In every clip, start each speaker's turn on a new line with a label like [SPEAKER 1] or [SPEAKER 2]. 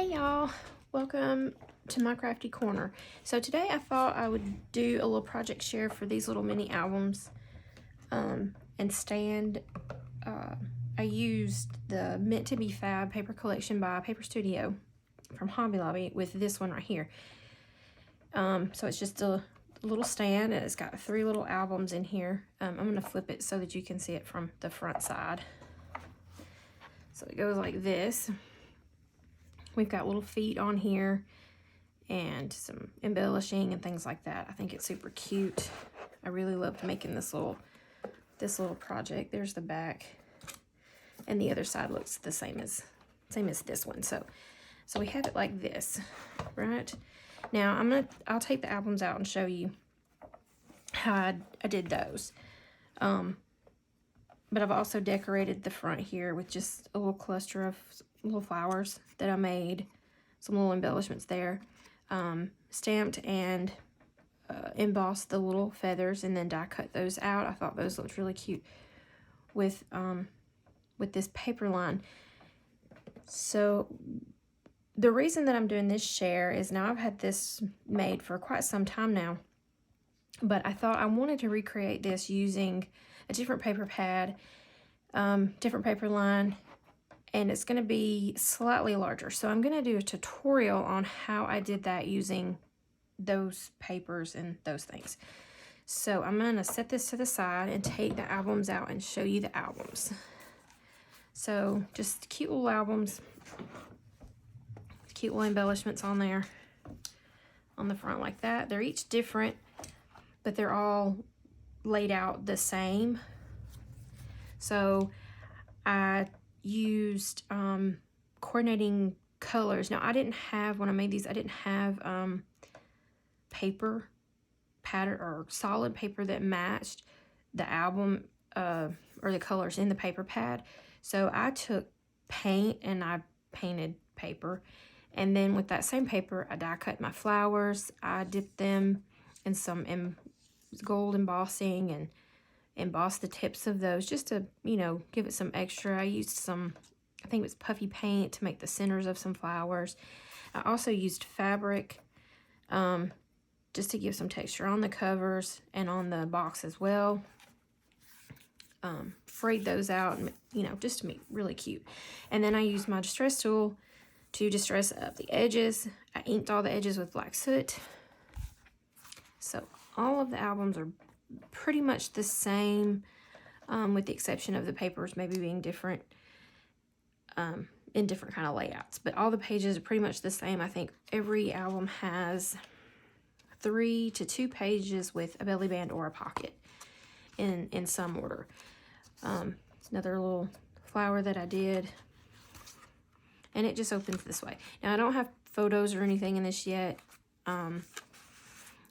[SPEAKER 1] Hey y'all, welcome to my crafty corner. So today I thought I would do a little project share for these little mini albums and stand. I used the Meant to Be Fab paper collection by Paper Studio from Hobby Lobby with this one right here. So it's just a little stand and it's got 3 little albums in here. I'm going to flip it so that you can see it from the front side. So it goes like this. We've got little feet on here and some embellishing and things like that. I think it's super cute. I really loved making this little project. There's the back, and the other side looks the same as this one. So we have it like this, right? Now I'll take the albums out and show you how I did those. But I've also decorated the front here with just a little cluster of little flowers that I made, some little embellishments there, stamped and embossed the little feathers and then die cut those out. I thought those looked really cute with this paper line. So the reason that I'm doing this share is now I've had this made for quite some time now, but I thought I wanted to recreate this using a different paper pad, different paper line, and it's going to be slightly larger. So I'm going to do a tutorial on how I did that using those papers and those things. So I'm going to set this to the side and take the albums out and show you the albums. So just cute little albums, cute little embellishments on there on the front like that. They're each different, but they're all laid out the same. So I used coordinating colors. Now I didn't have, when I made these, I didn't have paper pattern or solid paper that matched the album or the colors in the paper pad. So I took paint and I painted paper, and then with that same paper I die cut my flowers. I dipped them in some gold embossing and embossed the tips of those just to, you know, give it some extra. I used some, I think it was puffy paint to make the centers of some flowers. I also used fabric just to give some texture on the covers and on the box as well. Frayed those out, and, you know, just to make really cute. And then I used my distress tool to distress up the edges. I inked all the edges with black soot. So all of the albums are pretty much the same, with the exception of the papers maybe being different, in different kind of layouts. But all the pages are pretty much the same. I think every album has 3 to 2 pages with a belly band or a pocket in some order. Another little flower that I did, and it just opens this way. Now I don't have photos or anything in this yet,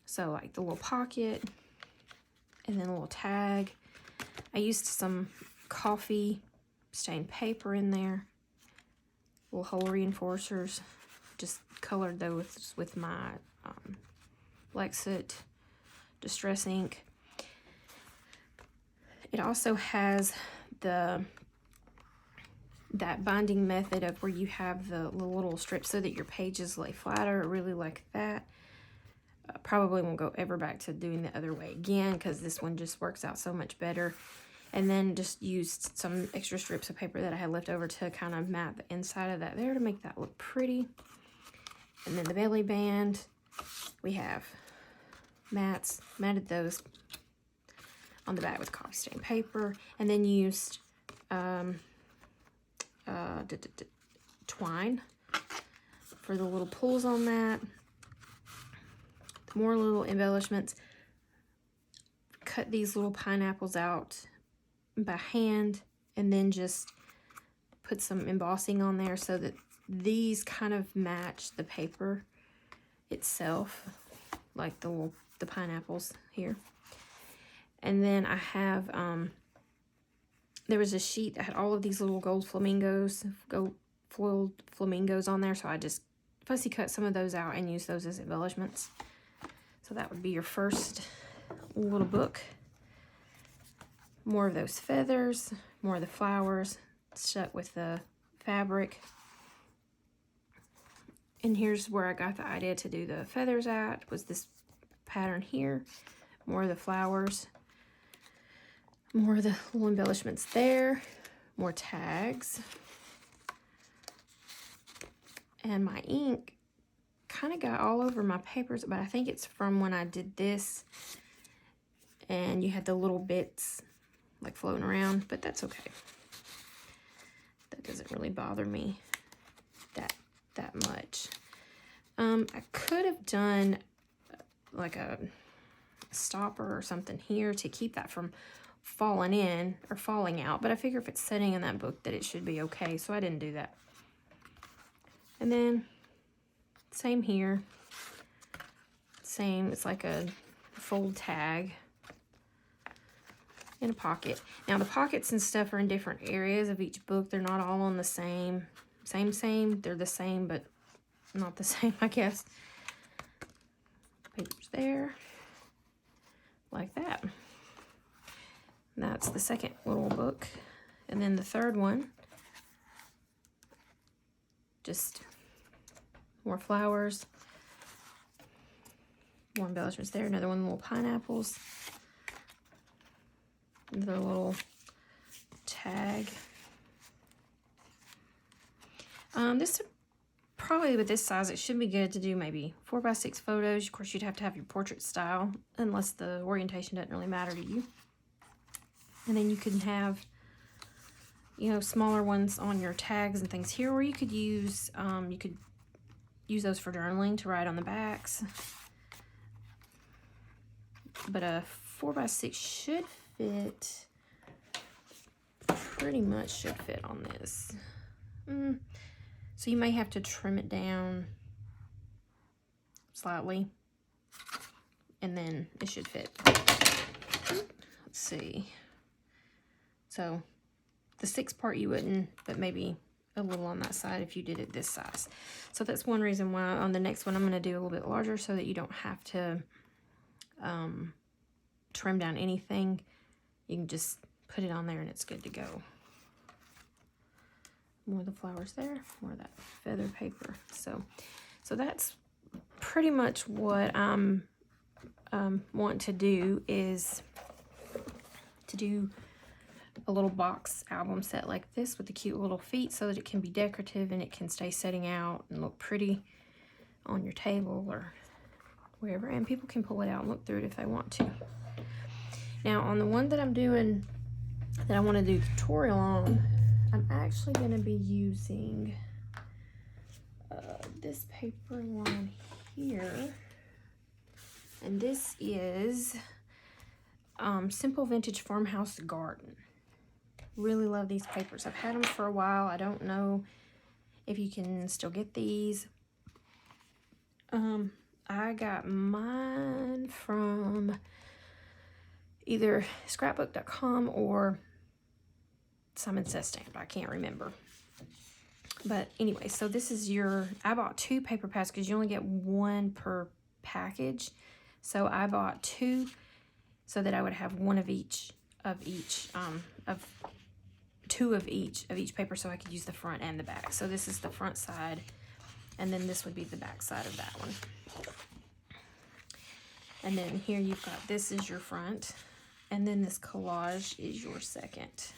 [SPEAKER 1] so like the little pocket and then a little tag. I used some coffee stained paper in there, little hole reinforcers, just colored those with my black soot distress ink. It also has that binding method of where you have the little strips so that your pages lay flatter. I really like that. Probably won't go ever back to doing the other way again because this one just works out so much better. And then just used some extra strips of paper that I had left over to kind of mat the inside of that there to make that look pretty. And then the belly band, we have matted those on the back with coffee stained paper, and then used twine for the little pulls on that. More little embellishments. Cut these little pineapples out by hand and then just put some embossing on there so that these kind of match the paper itself, like the pineapples here. And then I have, there was a sheet that had all of these little gold foiled flamingos on there, so I just fussy cut some of those out and used those as embellishments. So that would be your first little book. More of those feathers, more of the flowers stuck with the fabric. And here's where I got the idea to do the feathers at, was this pattern here. More of the flowers, more of the little embellishments there, more tags. And my ink kind of got all over my papers, but I think it's from when I did this and you had the little bits like floating around, but that's okay. That doesn't really bother me that much. I could have done like a stopper or something here to keep that from falling in or falling out, but I figure if it's sitting in that book that it should be okay, so I didn't do that. And then same here, same, it's like a fold tag in a pocket. Now the pockets and stuff are in different areas of each book. They're not all on the same. They're the same, but not the same, I guess. Papers there, like that. And that's the second little book. And then the third one, just more flowers, more embellishments there. Another one, little pineapples. Another little tag. This probably with this size, it should be good to do maybe 4x6 photos. Of course, you'd have to have your portrait style, unless the orientation doesn't really matter to you. And then you can have, you know, smaller ones on your tags and things here, or you could use those for journaling to write on the backs. But a 4x6 should fit, pretty much should fit on this. So you may have to trim it down slightly, and then it should fit. Let's see. So the 6 part you wouldn't, but maybe a little on that side if you did it this size. So that's one reason why on the next one I'm going to do a little bit larger, so that you don't have to trim down anything. You can just put it on there and it's good to go. More of the flowers there, more of that feather paper. So that's pretty much what I'm want to do, is to do a little box album set like this with the cute little feet, so that it can be decorative and it can stay setting out and look pretty on your table or wherever, and people can pull it out and look through it if they want to. Now on the one that I'm doing, that I want to do a tutorial on, I'm actually going to be using this paper line here, and this is Simple Vintage Farmhouse Garden. Really love these papers. I've had them for a while. I don't know if you can still get these. I got mine from either scrapbook.com or Simon Says Stamp. I can't remember. But anyway, so this is I bought 2 paper pads because you only get 1 per package. So I bought 2 so that I would have 1 of each of 2 of each paper, so I could use the front and the back. So this is the front side, and then this would be the back side of that one. And then here you've got, this is your front, and then this collage is your second.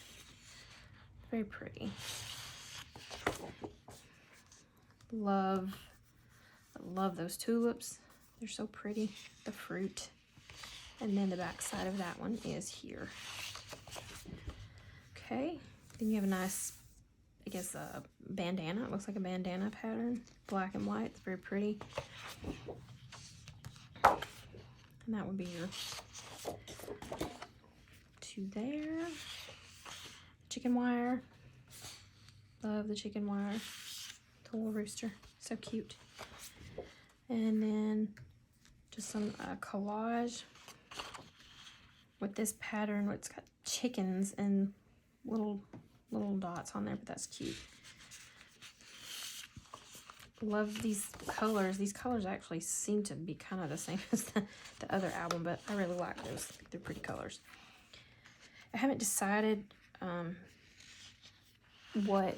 [SPEAKER 1] Very pretty. I love those tulips. They're so pretty. The fruit. And then the back side of that one is here. Okay. Then you have a nice, I guess, a bandana. It looks like a bandana pattern. Black and white. It's very pretty. And that would be your 2 there. Chicken wire. Love the chicken wire. The little rooster. So cute. And then just some collage with this pattern. It's got chickens and little dots on there, but that's cute. Love these colors. These colors actually seem to be kind of the same as the other album, but I really like those. They're pretty colors. I haven't decided what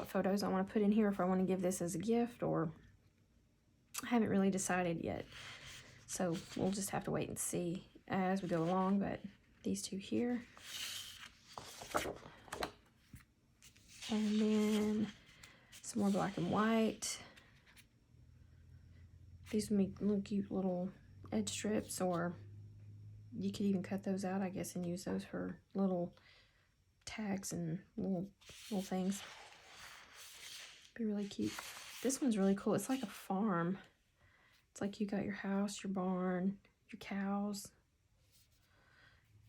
[SPEAKER 1] photos I want to put in here, if I want to give this as a gift or I haven't really decided yet. So we'll just have to wait and see as we go along. But these two here. And then some more black and white. These would make little cute little edge strips, or you could even cut those out, I guess, and use those for little tags and little things. Be really cute. This one's really cool. It's like a farm. It's like you got your house, your barn, your cows,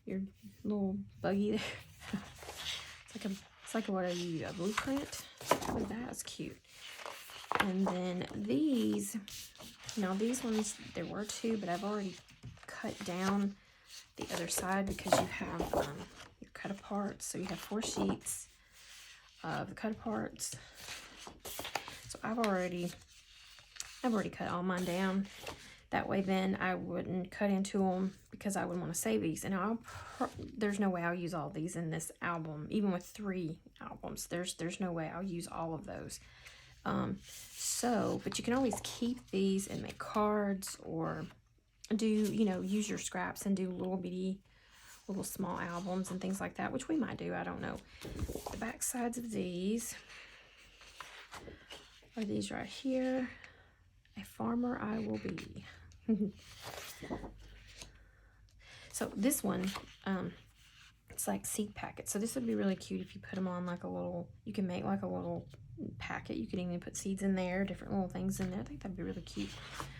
[SPEAKER 1] your little buggy there. It's like what a blueprint. Oh, that's cute. And then these, now these ones, there were two, but I've already cut down the other side because you have your cut aparts. So you have 4 sheets of the cut aparts. So I've already cut all mine down. That way then I wouldn't cut into them because I would want to save these. And there's no way I'll use all these in this album. Even with 3 albums, there's no way I'll use all of those. But you can always keep these and make cards, or do, use your scraps and do little small albums and things like that, which we might do. I don't know. The back sides of these are these right here. A farmer I will be. So this one, it's like seed packets. So this would be really cute if you put them on like a little, you can make like a little packet. You could even put seeds in there, different little things in there. I think that'd be really cute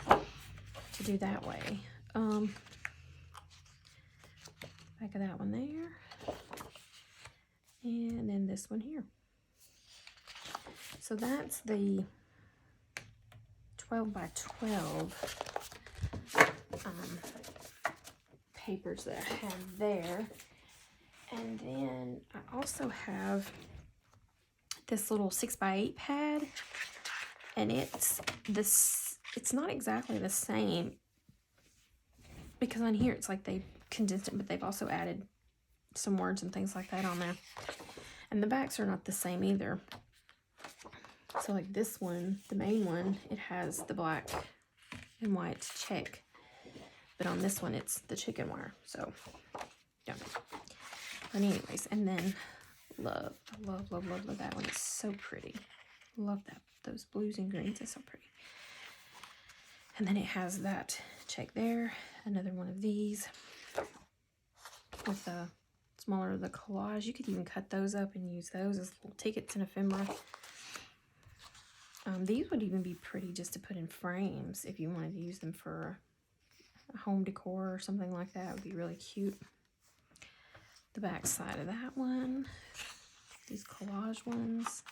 [SPEAKER 1] to do that way. Back of that one there. And then this one here. So that's the 12 by 12 papers that I have there. And then I also have this little 6 by 8 pad, and it's not exactly the same, because on here it's like they condensed it, but they've also added some words and things like that on there. And the backs are not the same either. So like this one, the main one, it has the black and white check, but on this one it's the chicken wire. So yeah. But anyways, and then love that one. It's so pretty. Love that. Those blues and greens are so pretty. And then it has that check there. Another one of these with the smaller the collage. You could even cut those up and use those as little tickets and ephemera. These would even be pretty just to put in frames if you wanted to use them for a home decor or something like that. It would be really cute. The back side of that one, these collage ones,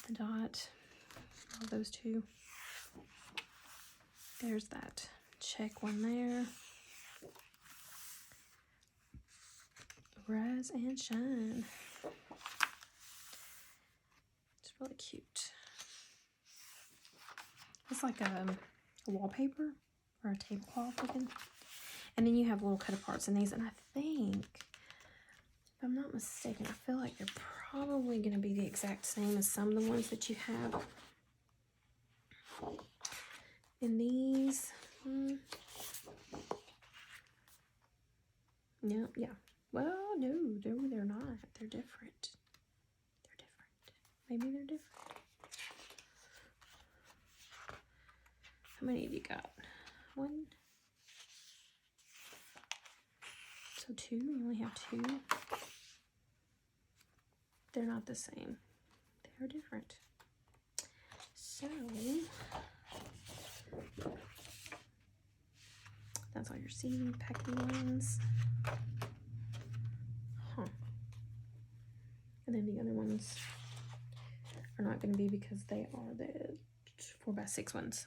[SPEAKER 1] the dot, all those two. There's that check one there. Rise and shine. It's really cute. It's like a wallpaper or a tablecloth looking. And then you have little cut aparts in these, and I think, if I'm not mistaken, I feel like they're probably going to be the exact same as some of the ones that you have in these. No, yeah. Well, no, they're not. They're different. They're different. Maybe they're different. How many have you got? 1. So 2, you only have 2. They're not the same. They are different. So that's all your seed packing ones. Huh. And then the other ones are not going to be because they are the 4 by 6 ones.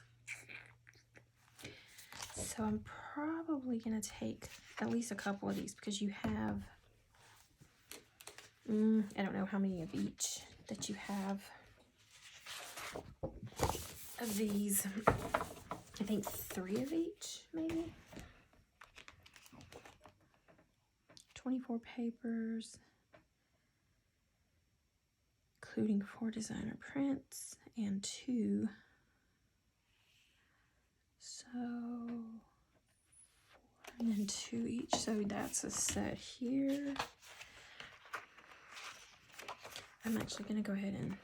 [SPEAKER 1] So I'm probably going to take at least a couple of these because you have, I don't know how many of each that you have of these. I think 3 of each, maybe. 24 papers. including 4 designer prints and 2. So 4 and then 2 each. So that's a set here. I'm actually going to go ahead and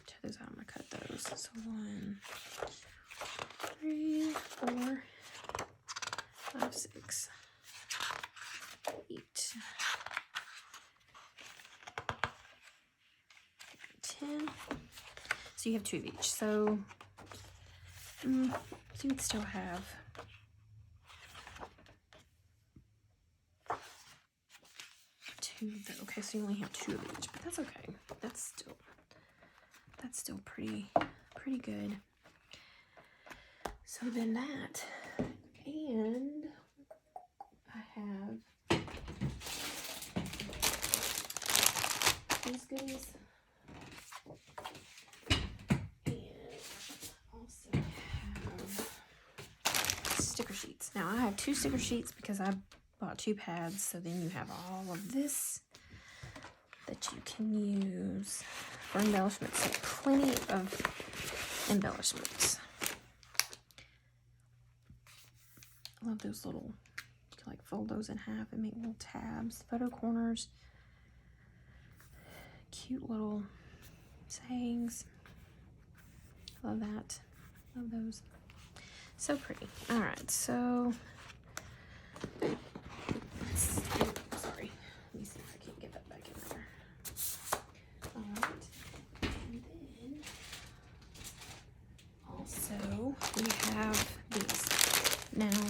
[SPEAKER 1] tear those out. I'm going to cut those. So 1, 3, 4, 5, 6, 8, 10. So you have 2 of each. So you would still have 2 of those. Okay, so you only have 2 of each, but that's okay. That's still pretty good. So then that, and I have these goodies. Sticker sheets. Now I have 2 sticker sheets because I bought 2 pads, so then you have all of this that you can use for embellishments. So plenty of embellishments. I love those little, you can like fold those in half and make little tabs, photo corners, cute little sayings. Love that. Love those. So pretty. All right, so sorry. Let me see if I can get that back in there. All right, and then also we have these. Now,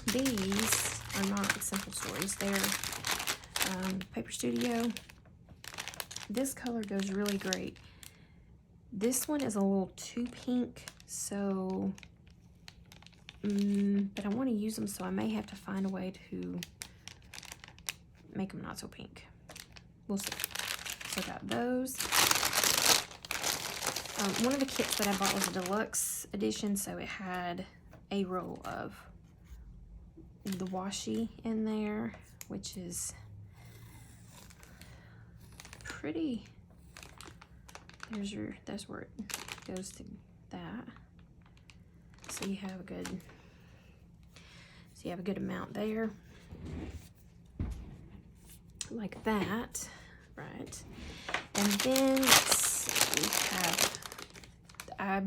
[SPEAKER 1] these are not Simple Stories. They're Paper Studio. This color goes really great. This one is a little too pink, so, but I want to use them, so I may have to find a way to make them not so pink. We'll see. So I got those. One of the kits that I bought was a deluxe edition, so it had a roll of the washi in there, which is pretty. That's where it goes to that. So you have a good amount there. Like that, right? And then I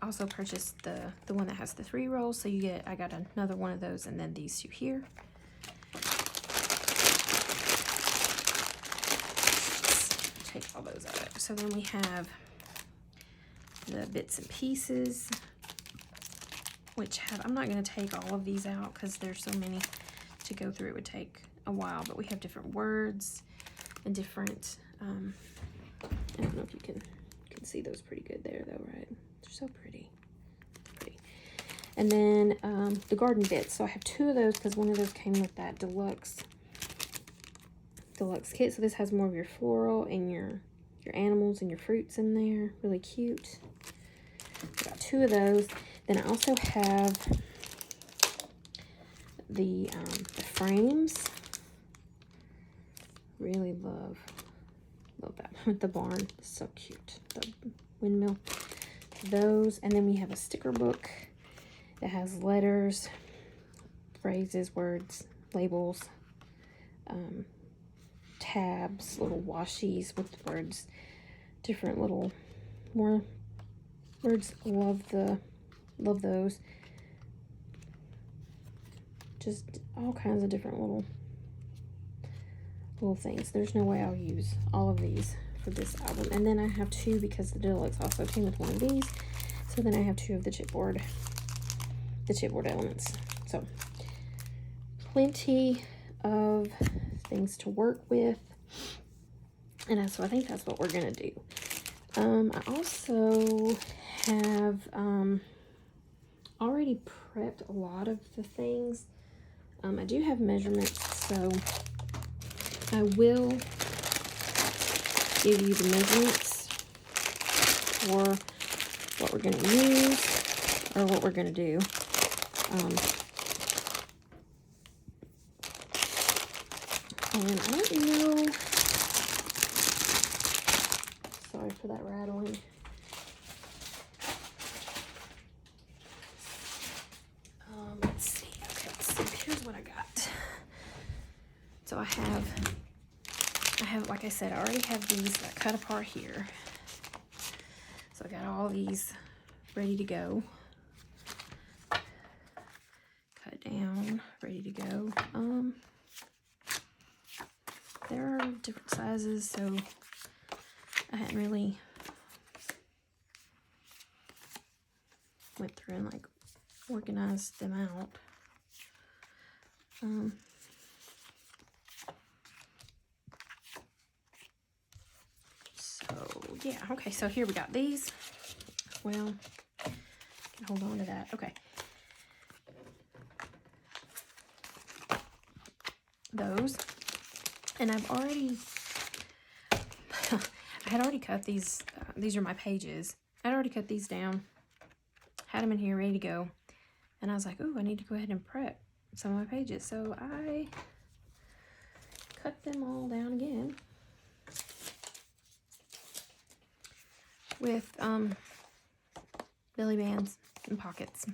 [SPEAKER 1] also purchased the one that has the 3 rolls, so I got another one of those, and then these 2 here. Take all those out. So then we have the bits and pieces, which I'm not going to take all of these out because there's so many to go through. It would take a while, but we have different words and different, I don't know if you can see those pretty good there though, right? They're so pretty. And then the garden bits. So I have 2 of those because one of those came with that deluxe kit. So this has more of your floral and your animals and your fruits in there. Really cute. I got 2 of those. Then I also have the frames. Really love that with the barn. It's so cute. The windmill. Those. And then we have a sticker book that has letters, phrases, words, labels, tabs, little washies with words, different little more words. Love those. Just all kinds of different little things. There's no way I'll use all of these for this album. And then I have 2 because the deluxe also came with one of these. So then I have 2 of the chipboard elements. So plenty of things to work with. And so I think that's what we're gonna do. I also have already prepped a lot of the things. I do have measurements, so I will give you the measurements for what we're going to use or what we're going to do. And I don't know Sorry for that rattling. Let's see. Okay, let's see. Here's what I got. So I have, like I said, I already have these cut apart here. So I got all these ready to go. Cut down, ready to go. There are different sizes, so I hadn't really went through and like organized them out. So yeah, okay, so here we got these. Well, can hold on to that. Okay. Those. And I've already, I had already cut these. These are my pages. I'd already cut these down. Had them in here ready to go. And I was like, ooh, I need to go ahead and prep some of my pages. So I cut them all down again with belly bands and pockets.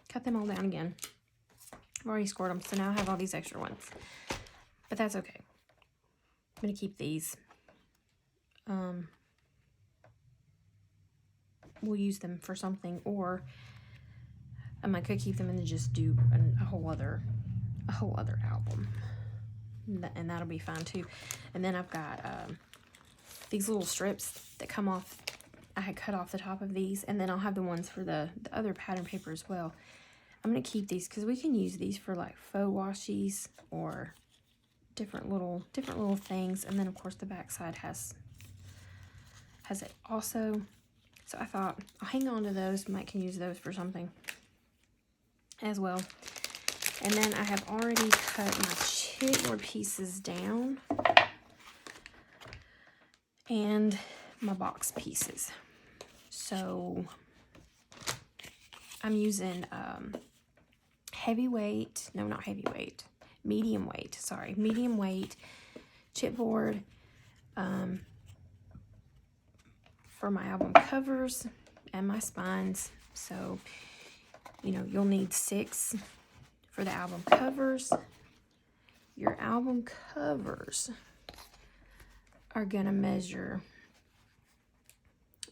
[SPEAKER 1] Cut them all down again. I've already scored them, so now I have all these extra ones. But that's okay. I'm going to keep these. We'll use them for something, or I could keep them and just do a whole other album, and that'll be fine too. And then I've got these little strips that come off. I had cut off the top of these, and then I'll have the ones for the other pattern paper as well. I'm gonna keep these because we can use these for like faux washies or different little things. And then of course the back side has it also. So I thought I'll hang on to those. Might can use those for something as well. And then I have already cut my chipboard pieces down and my box pieces. So I'm using medium weight chipboard for my album covers and my spines. So, you know, you'll need 6 for the album covers. Your album covers are gonna measure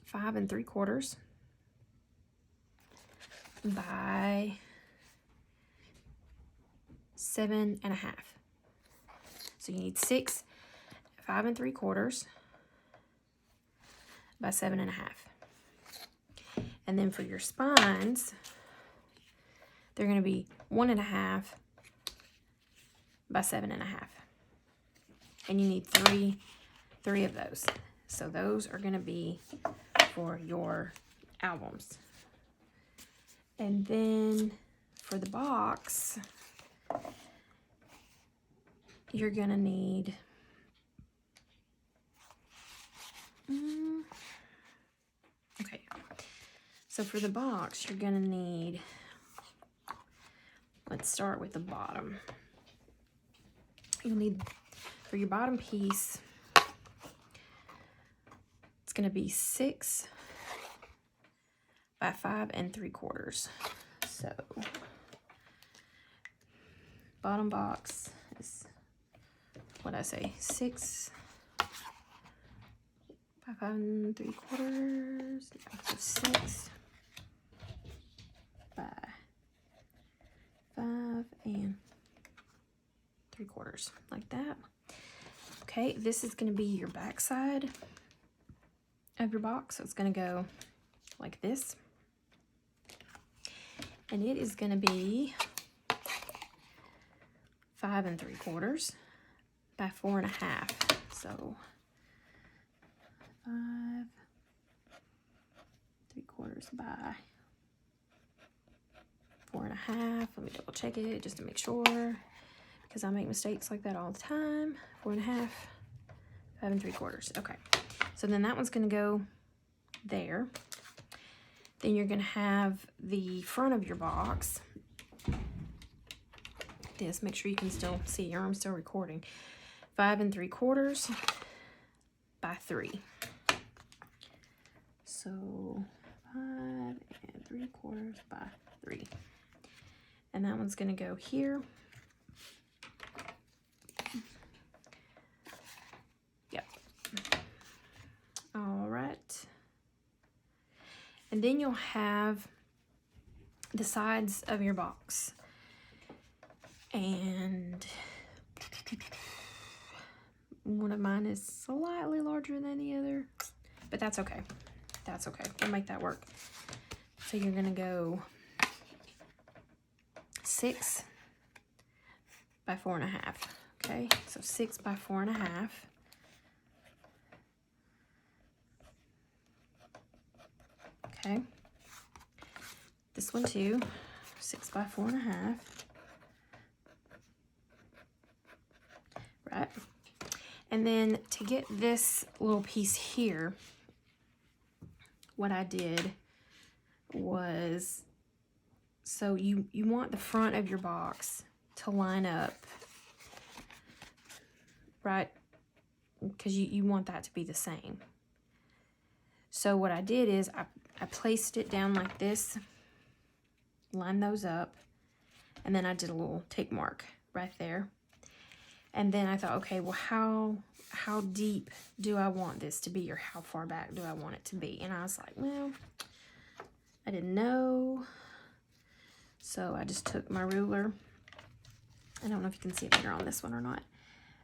[SPEAKER 1] 5 3/4 by 7 1/2. So you need 6 5 3/4 by 7 1/2. And then for your spines, they're going to be 1 1/2 by 7 1/2. And you need three of those. So those are going to be for your albums. And then for the box, you're going to need okay. So for the box, you're going to need, let's start with the bottom. You'll need, for your bottom piece, it's going to be 6 by 5 3/4. So bottom box is, what I say, 6 by 5 3/4. So 6 by 5 3/4, like that. Okay, this is going to be your back side of your box. So it's going to go like this. And it is going to be 5 3/4 by 4 1/2. So 5 3/4 by 4 1/2. Let me double check it just to make sure, because I make mistakes like that all the time. 4 1/2, 5 3/4. Okay, so then that one's going to go there. Then you're going to have the front of your box. This, make sure you can still see your arm still recording. 5 3/4 by 3. So 5 3/4 by 3. And that one's gonna go here. Yep. All right. And then you'll have the sides of your box. And one of mine is slightly larger than the other, but that's okay. That's okay. We'll make that work. So you're gonna go 6 by 4.5. Okay, so 6 by 4.5. Okay. This one too, 6 by 4.5. Right. And then to get this little piece here, what I did was, so you want the front of your box to line up, right? Because you want that to be the same. So what I did is I placed it down like this, lined those up, and then I did a little tick mark right there. And then I thought, okay, well, how deep do I want this to be, or how far back do I want it to be? And I was like, well, I didn't know. So I just took my ruler. I don't know if you can see it better on this one or not.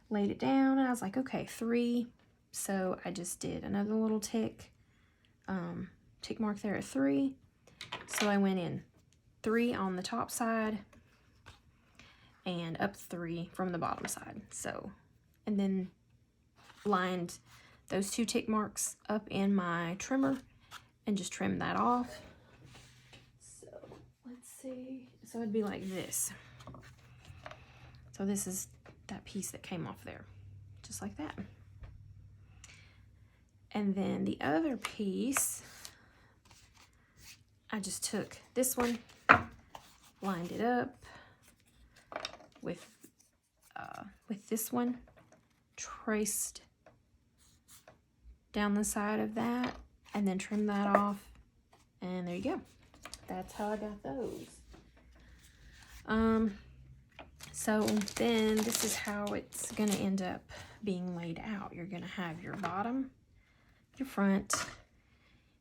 [SPEAKER 1] Laid it down, and I was like, okay, 3. So I just did another little tick mark there at 3. So I went in 3 on the top side, and up 3 from the bottom side. So, and then lined those 2 tick marks up in my trimmer and just trimmed that off. So let's see. So it'd be like this. So this is that piece that came off there, just like that. And then the other piece, I just took this one, lined it up with this one, traced down the side of that, and then trimmed that off, and there you go. That's how I got those. So then this is how it's gonna end up being laid out. You're gonna have your bottom, your front,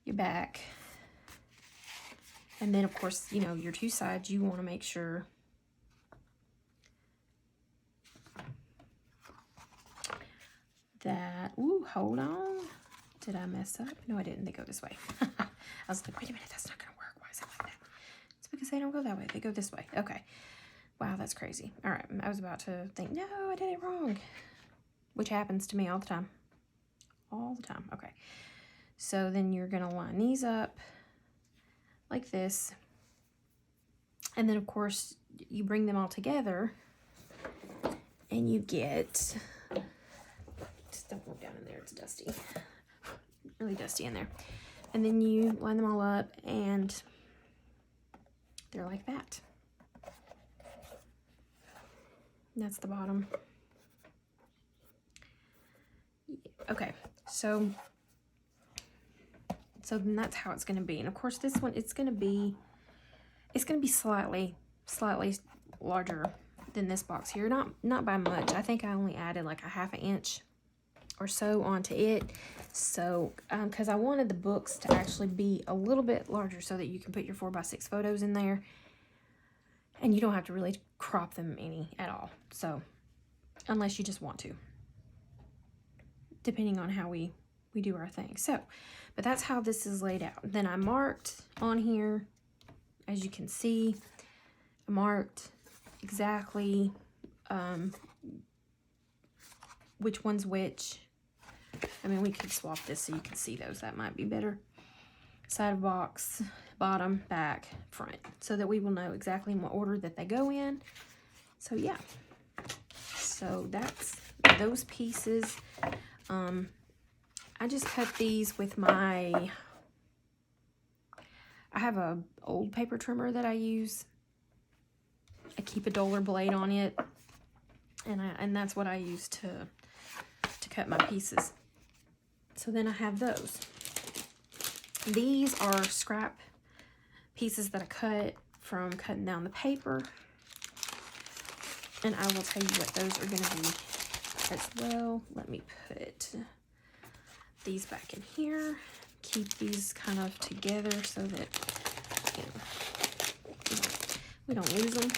[SPEAKER 1] your back, and then of course, you know, your 2 sides, you want to make sure that, ooh, hold on. Did I mess up? No, I didn't. They go this way. I was like, wait a minute, that's not gonna work. Why is it like that? It's because they don't go that way. They go this way. Okay. Wow, that's crazy. All right, I was about to think, no, I did it wrong, which happens to me all the time. All the time. Okay. So then you're gonna line these up like this, and then of course you bring them all together, and you get, just don't look down in there, it's dusty, really dusty in there, and then you line them all up, and they're like that. And that's the bottom. Okay, so then that's how it's going to be. And of course this one, it's going to be slightly larger than this box here. Not by much. I think I only added like a 1/2 inch or so onto it. So, because I wanted the books to actually be a little bit larger so that you can put your 4x6 photos in there. And you don't have to really crop them any at all. So, unless you just want to. Depending on how we do our thing. So, but that's how this is laid out. Then I marked on here, as you can see, I marked exactly which one's which. I mean, we could swap this so you can see those. That might be better. Side of box, bottom, back, front, so that we will know exactly in what order that they go in. So yeah, so that's those pieces. I just cut these with my, I have a old paper trimmer that I use. I keep a duller blade on it, and that's what I use to cut my pieces. So then I have those. These are scrap pieces that I cut from cutting down the paper. And I will tell you what those are going to be as well. Let me put these back in here. Keep these kind of together so that, you know, we don't lose them.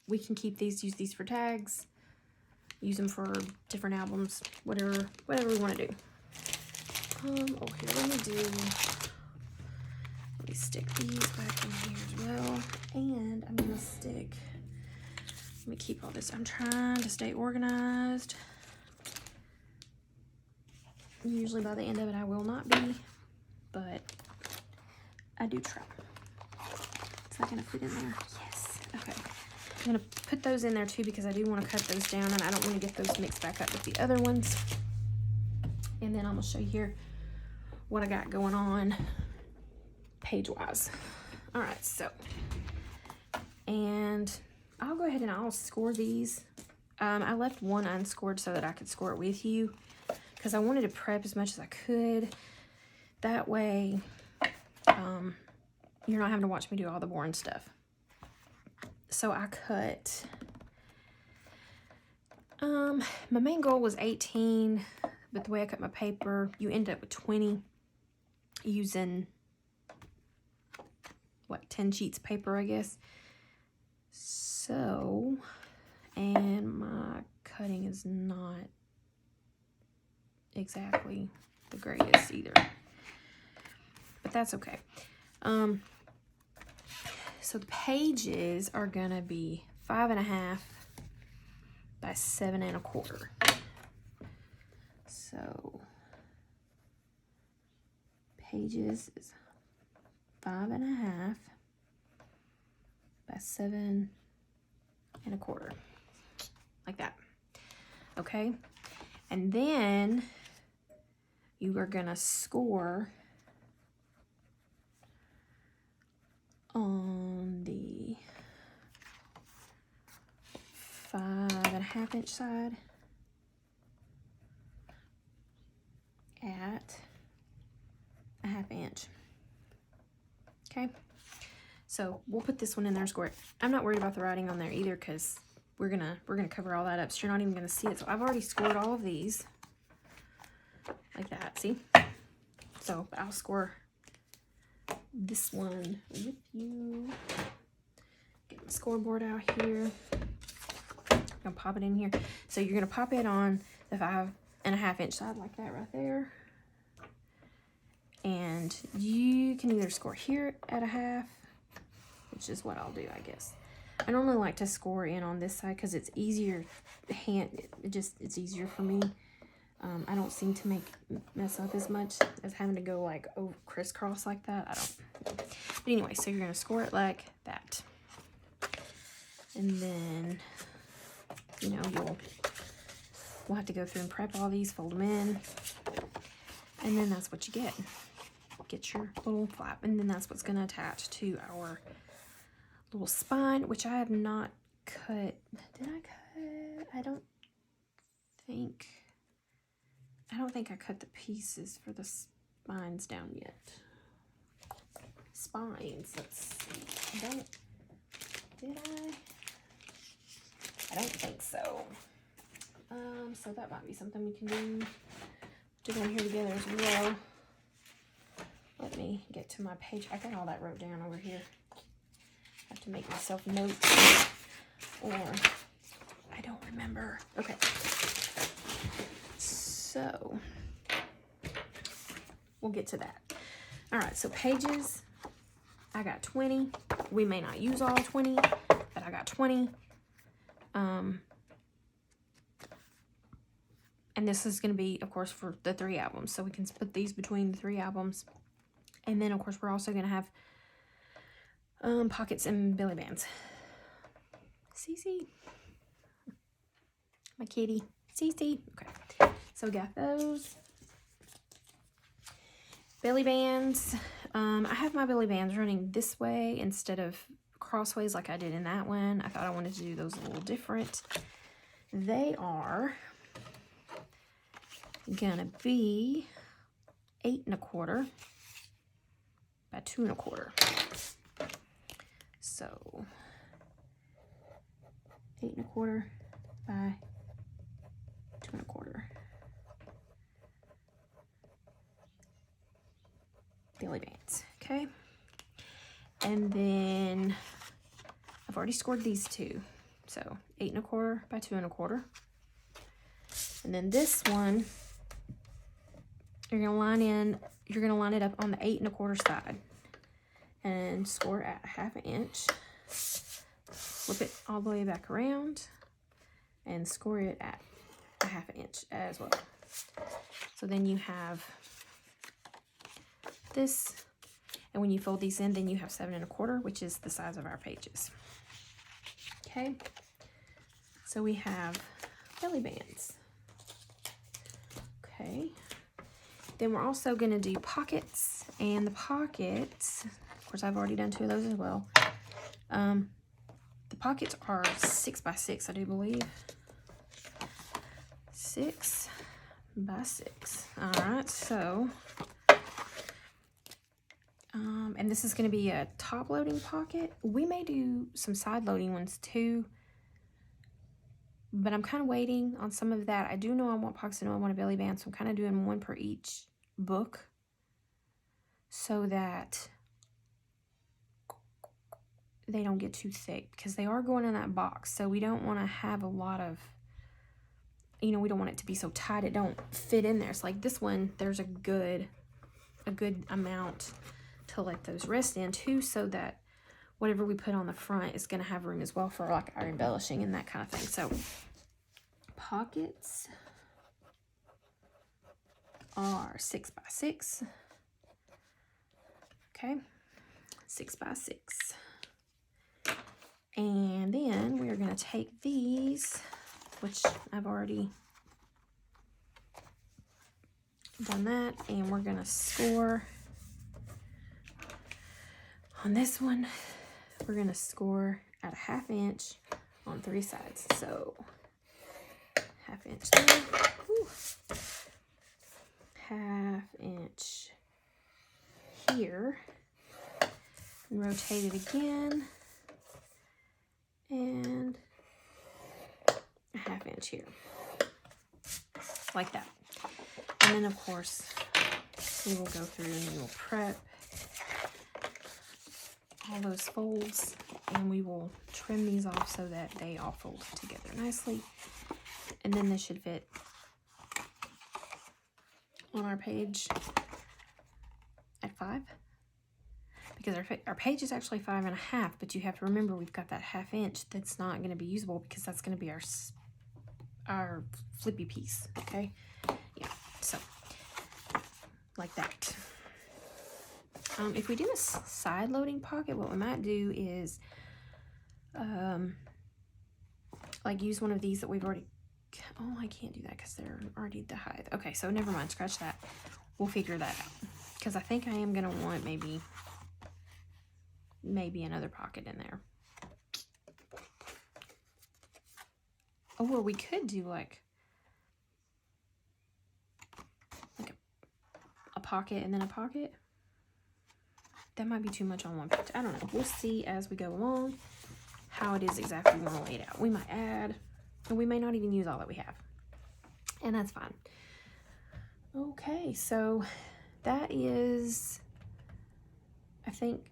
[SPEAKER 1] We can keep these, use these for tags, use them for different albums, whatever we want to do. Oh, here, let me stick these back in here as well. And I'm going to stick, let me keep all this. I'm trying to stay organized. Usually by the end of it, I will not be, but I do try. Is that going to fit in there? Yes. Okay. I'm going to put those in there too because I do want to cut those down and I don't want to get those mixed back up with the other ones. And then I'm going to show you here what I got going on page-wise. All right, so, and I'll go ahead and I'll score these. I left one unscored so that I could score it with you because I wanted to prep as much as I could. That way, you're not having to watch me do all the boring stuff. So I cut, my main goal was 18, but the way I cut my paper, you end up with 20 using, what, 10 sheets of paper, I guess. So, and my cutting is not exactly the greatest either, but that's okay. So the pages are gonna be 5.5 by 7.25. So pages is 5.5 by 7.25, like that. Okay, and then you are gonna score on the 5.5 inch side at 1/2 inch. Okay, so we'll put this one in there and score it. I'm not worried about the writing on there either because we're gonna cover all that up, so you're not even gonna see it. So I've already scored all of these like that. See? So I'll score this one with you. Get the scoreboard out here. I'm gonna pop it in here. So you're gonna pop it on the 5.5 inch side like that right there. And you can either score here at 1/2, which is what I'll do, I guess. I normally like to score in on this side because it's easier it's easier for me. I don't seem to mess up as much as having to go like over crisscross like that. I don't. But anyway, so you're gonna score it like that, and then we'll have to go through and prep all these, fold them in, and then that's what you get. Get your little flap, and then that's what's gonna attach to our little spine, which I have not cut. Did I cut? I don't think I cut the pieces for the spines down yet. Spines, let's see. Did I? I don't think so. So that might be something we can do down here together as well. Let me get to my page. I got all that wrote down over here. I have to make myself notes, or I don't remember. Okay. So we'll get to that. All right, so pages, I got 20. We may not use all 20, but I got 20. And this is going to be, of course, for the 3 albums. So we can split these between the 3 albums. And then, of course, we're also going to have pockets and belly bands. Cece. My kitty. Cece. Okay. So we got those. Belly bands. I have my belly bands running this way instead of crossways like I did in that one. I thought I wanted to do those a little different. They are gonna be 8 1/4 by 2 1/4. So 8 1/4 by 2 1/4. Belly bands, okay? And then I've already scored these two. So 8 1/4 by 2 1/4. And then this one, you're gonna line it up on the 8 1/4 side and score at 1/2 inch. Flip it all the way back around and score it at 1/2 inch as well. So then you have this, and when you fold these in, then you have 7 1/4, which is the size of our pages. Okay, so we have belly bands. Okay, then we're also going to do pockets, and the pockets, of course I've already done 2 of those as well. The pockets are 6 by 6, I do believe. 6 by 6. All right, so and this is going to be a top loading pocket. We may do some side loading ones too, but I'm kind of waiting on some of that. I do know I want pockets, I know I want a belly band, so I'm kind of doing one per each book so that they don't get too thick, because they are going in that box, so we don't want to have a lot of, you know, we don't want it to be so tight it don't fit in there. It's like this one, there's a good amount to let those rest in too, so that whatever we put on the front is going to have room as well for like our embellishing and that kind of thing. So pockets are 6 by 6. Okay, 6 by 6. And then we are going to take these, which I've already done that, and we're going to score on this one. We're going to score at 1/2 inch on 3 sides. So 1/2 inch there, 1/2 inch here, and rotate it again, and 1/2 inch here, like that. And then of course we will go through and we will prep all those folds, and we will trim these off so that they all fold together nicely. And then this should fit on our page at 5, because our page is actually 5 1/2, but you have to remember we've got that 1/2 inch that's not going to be usable, because that's going to be our flippy piece. Okay, yeah, so like that. If we do a side loading pocket, what we might do is like use one of these that we've already, oh, I can't do that because they're already the height. Okay, so never mind, scratch that. We'll figure that out, because I think I am going to want maybe another pocket in there. Oh, or we could do like a pocket and then a pocket. That might be too much on one page. I don't know. We'll see as we go along how it is exactly we want to lay it out. We might add, and we may not even use all that we have, and that's fine. Okay, so that is, I think,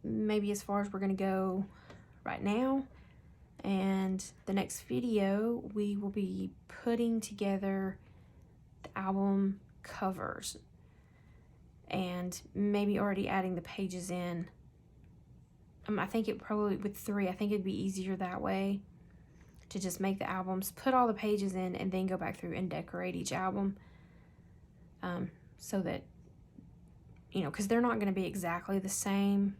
[SPEAKER 1] maybe as far as we're going to go right now. And the next video, we will be putting together the album covers, and maybe already adding the pages in. I think it probably, with 3, I think it'd be easier that way to just make the albums, put all the pages in, and then go back through and decorate each album, so that, you know, because they're not going to be exactly the same.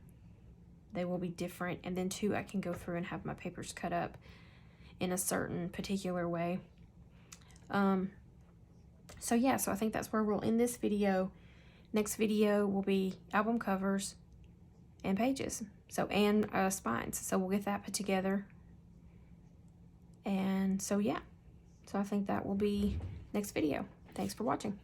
[SPEAKER 1] They will be different. And then 2, I can go through and have my papers cut up in a certain particular way. So yeah, so I think that's where we'll end this video. Next video will be album covers and pages, so, and spines. So we'll get that put together. And so yeah, so I think that will be next video. Thanks for watching.